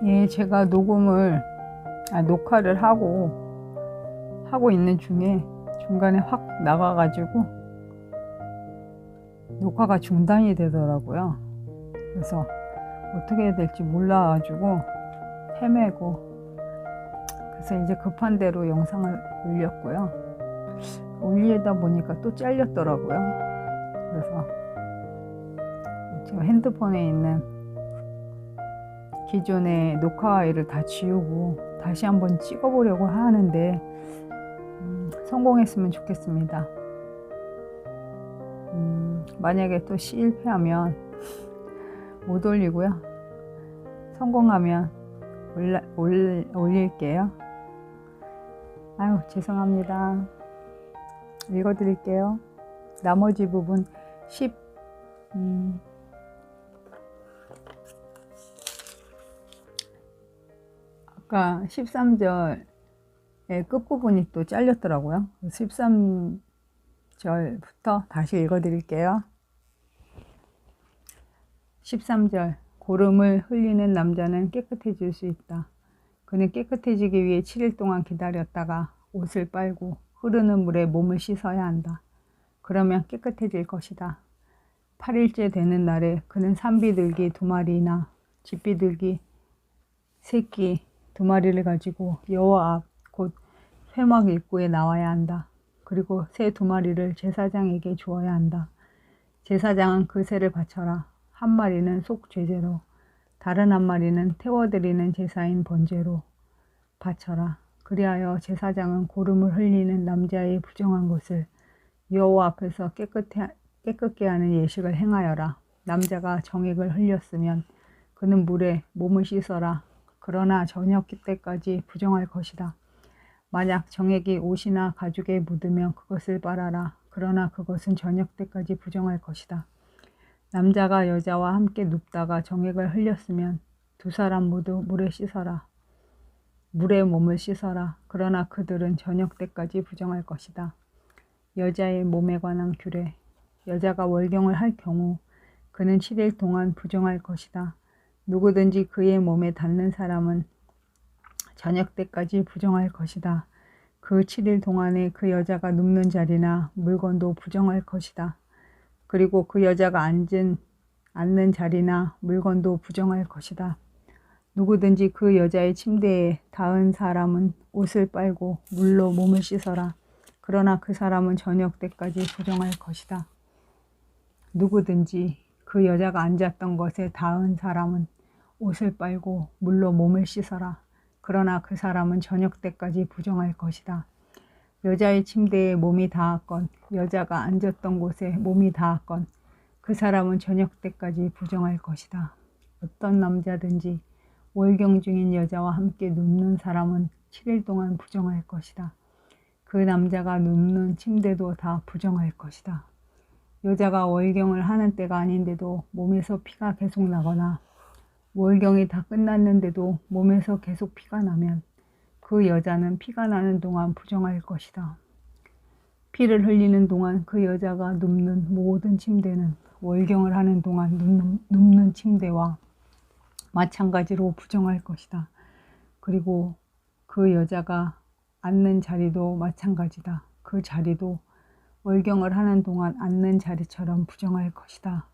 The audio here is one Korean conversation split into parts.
예, 제가 녹화를 하고 있는 중에 중간에 확 나가가지고 녹화가 중단이 되더라고요. 그래서 어떻게 해야 될지 몰라가지고 헤매고, 그래서 이제 급한 대로 영상을 올렸고요. 올리다 보니까 또 잘렸더라고요. 그래서 제가 핸드폰에 있는 기존의 녹화 파일을 다 지우고 다시 한번 찍어보려고 하는데 성공했으면 좋겠습니다. 만약에 또 실패하면 못 올리고요. 성공하면 올릴게요. 아유, 죄송합니다. 읽어드릴게요. 나머지 부분 아까 13절의 끝부분이 또 잘렸더라고요. 13절부터 다시 읽어드릴게요. 13절. 고름을 흘리는 남자는 깨끗해질 수 있다. 그는 깨끗해지기 위해 7일 동안 기다렸다가 옷을 빨고 흐르는 물에 몸을 씻어야 한다. 그러면 깨끗해질 것이다. 8일째 되는 날에 그는 산비둘기 2마리나 집비둘기 새끼 2마리를 가지고 여호와 앞 곧 회막 입구에 나와야 한다. 그리고 새 2마리를 제사장에게 주어야 한다. 제사장은 그 새를 바쳐라. 한 마리는 속죄제로, 다른 한 마리는 태워드리는 제사인 번제로 바쳐라. 그리하여 제사장은 고름을 흘리는 남자의 부정한 것을 여호와 앞에서 깨끗게 하는 예식을 행하여라. 남자가 정액을 흘렸으면 그는 물에 몸을 씻어라. 그러나 저녁 때까지 부정할 것이다. 만약 정액이 옷이나 가죽에 묻으면 그것을 빨아라. 그러나 그것은 저녁 때까지 부정할 것이다. 남자가 여자와 함께 눕다가 정액을 흘렸으면 2사람 모두 물에 몸을 씻어라. 그러나 그들은 저녁 때까지 부정할 것이다. 여자의 몸에 관한 규례. 여자가 월경을 할 경우 그는 7일 동안 부정할 것이다. 누구든지 그의 몸에 닿는 사람은 저녁 때까지 부정할 것이다. 그 7일 동안에 그 여자가 눕는 자리나 물건도 부정할 것이다. 그리고 그 여자가 앉는 자리나 물건도 부정할 것이다. 누구든지 그 여자의 침대에 닿은 사람은 옷을 빨고 물로 몸을 씻어라. 그러나 그 사람은 저녁 때까지 부정할 것이다. 누구든지 그 여자가 앉았던 것에 닿은 사람은 옷을 빨고 물로 몸을 씻어라. 그러나 그 사람은 저녁 때까지 부정할 것이다. 여자의 침대에 몸이 닿았건 여자가 앉았던 곳에 몸이 닿았건 그 사람은 저녁 때까지 부정할 것이다. 어떤 남자든지 월경 중인 여자와 함께 눕는 사람은 7일 동안 부정할 것이다. 그 남자가 눕는 침대도 다 부정할 것이다. 여자가 월경을 하는 때가 아닌데도 몸에서 피가 계속 나거나 월경이 다 끝났는데도 몸에서 계속 피가 나면 그 여자는 피가 나는 동안 부정할 것이다. 피를 흘리는 동안 그 여자가 눕는 모든 침대는 월경을 하는 동안 눕는 침대와 마찬가지로 부정할 것이다. 그리고 그 여자가 앉는 자리도 마찬가지다. 그 자리도 월경을 하는 동안 앉는 자리처럼 부정할 것이다.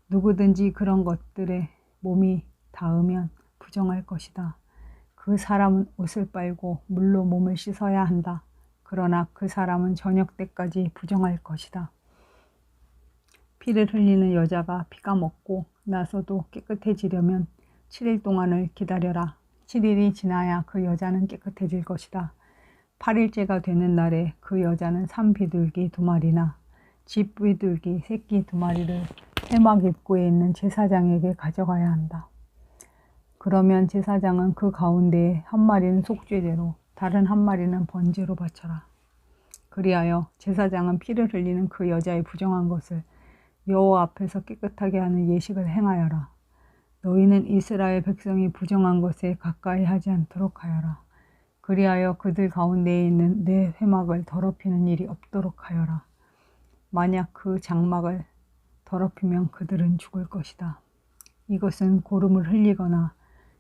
누구든지 그런 것들에 몸이 닿으면 부정할 것이다. 그 사람은 옷을 빨고 물로 몸을 씻어야 한다. 그러나 그 사람은 저녁 때까지 부정할 것이다. 피를 흘리는 여자가 피가 먹고 나서도 깨끗해지려면 7일 동안을 기다려라. 7일이 지나야 그 여자는 깨끗해질 것이다. 8일째가 되는 날에 그 여자는 산비둘기 2마리나 집비둘기 새끼 2마리를 회막 입구에 있는 제사장에게 가져가야 한다. 그러면 제사장은 그 가운데에 한 마리는 속죄제로, 다른 한 마리는 번제로 바쳐라. 그리하여 제사장은 피를 흘리는 그 여자의 부정한 것을 여호와 앞에서 깨끗하게 하는 예식을 행하여라. 너희는 이스라엘 백성이 부정한 것에 가까이 하지 않도록 하여라. 그리하여 그들 가운데에 있는 내 회막을 더럽히는 일이 없도록 하여라. 만약 그 장막을 더럽히면 그들은 죽을 것이다. 이것은 고름을 흘리거나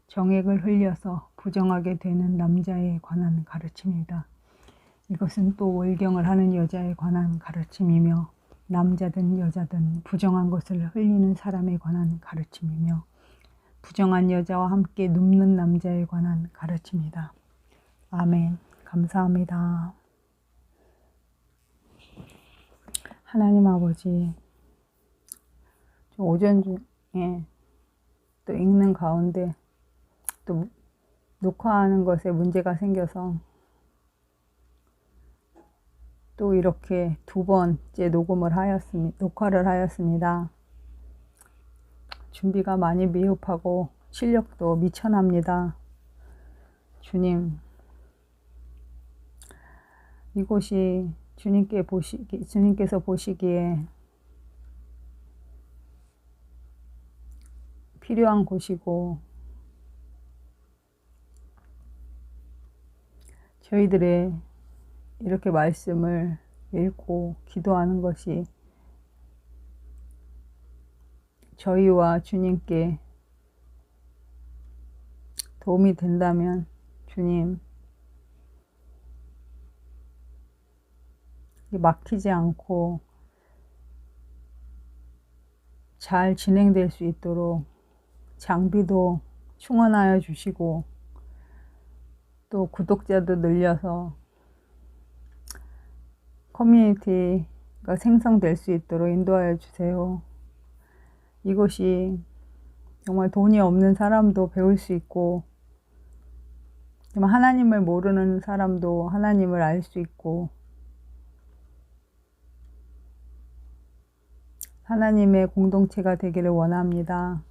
정액을 흘려서 부정하게 되는 남자에 관한 가르침이다. 이것은 또 월경을 하는 여자에 관한 가르침이며 남자든 여자든 부정한 것을 흘리는 사람에 관한 가르침이며 부정한 여자와 함께 눕는 남자에 관한 가르침이다. 아멘. 감사합니다. 하나님 아버지, 오전 중에 또 읽는 가운데 또 녹화하는 것에 문제가 생겨서 또 이렇게 두 번째 녹화를 하였습니다. 준비가 많이 미흡하고 실력도 미천합니다. 주님, 이곳이 주님께서 보시기에 필요한 곳이고 저희들의 이렇게 말씀을 읽고 기도하는 것이 저희와 주님께 도움이 된다면 주님, 막히지 않고 잘 진행될 수 있도록 장비도 충원하여 주시고 또 구독자도 늘려서 커뮤니티가 생성될 수 있도록 인도하여 주세요. 이것이 정말 돈이 없는 사람도 배울 수 있고 하나님을 모르는 사람도 하나님을 알 수 있고 하나님의 공동체가 되기를 원합니다.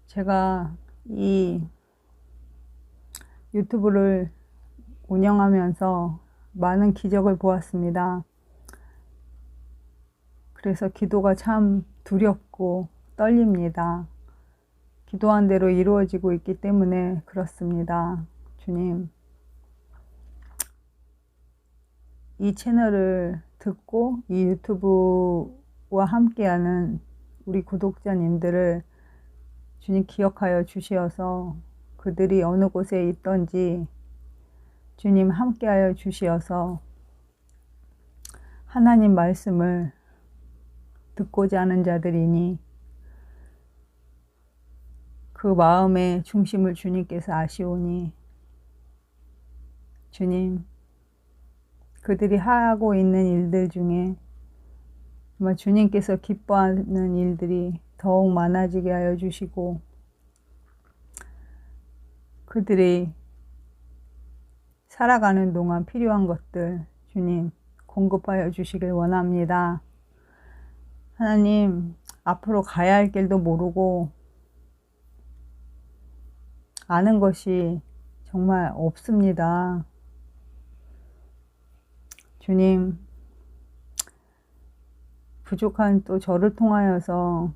제가 이 유튜브를 운영하면서 많은 기적을 보았습니다. 그래서 기도가 참 두렵고 떨립니다. 기도한 대로 이루어지고 있기 때문에 그렇습니다. 주님, 이 채널을 듣고 이 유튜브와 함께하는 우리 구독자님들을 주님 기억하여 주시어서 그들이 어느 곳에 있던지 주님 함께하여 주시어서 하나님 말씀을 듣고자 하는 자들이니 그 마음의 중심을 주님께서 아시오니 주님, 그들이 하고 있는 일들 중에 정말 주님께서 기뻐하는 일들이 더욱 많아지게 하여 주시고 그들이 살아가는 동안 필요한 것들 주님 공급하여 주시길 원합니다. 하나님, 앞으로 가야 할 길도 모르고 아는 것이 정말 없습니다. 주님, 부족한 또 저를 통하여서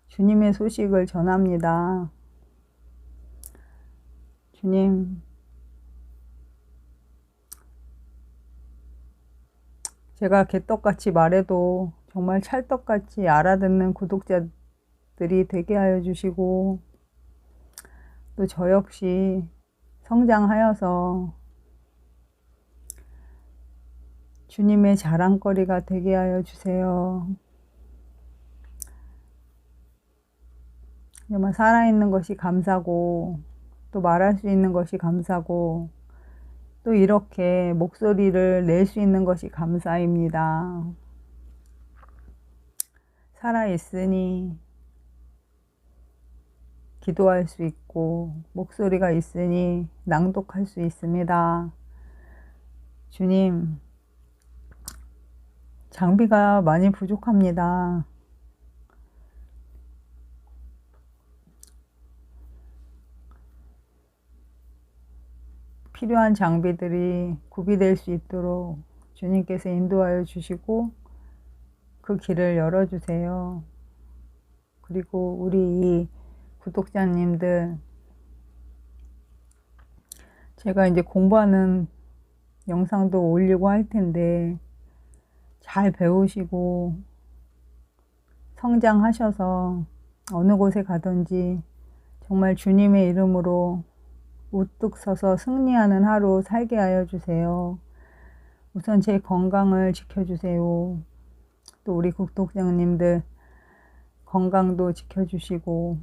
주님의 소식을 전합니다. 주님, 제가 개떡같이 말해도 정말 찰떡같이 알아듣는 구독자들이 되게 하여 주시고 또 저 역시 성장하여서 주님의 자랑거리가 되게 하여 주세요. 정말 살아있는 것이 감사고 또 말할 수 있는 것이 감사고 또 이렇게 목소리를 낼 수 있는 것이 감사입니다. 살아있으니 기도할 수 있고 목소리가 있으니 낭독할 수 있습니다. 주님, 장비가 많이 부족합니다. 필요한 장비들이 구비될 수 있도록 주님께서 인도하여 주시고 그 길을 열어주세요. 그리고 우리 이 구독자님들, 제가 이제 공부하는 영상도 올리고 할 텐데 잘 배우시고 성장하셔서 어느 곳에 가든지 정말 주님의 이름으로 우뚝 서서 승리하는 하루 살게 하여 주세요. 우선 제 건강을 지켜주세요. 또 우리 국독장님들 건강도 지켜주시고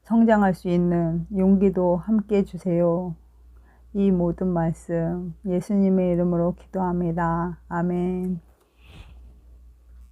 성장할 수 있는 용기도 함께 해주세요. 이 모든 말씀 예수님의 이름으로 기도합니다. 아멘.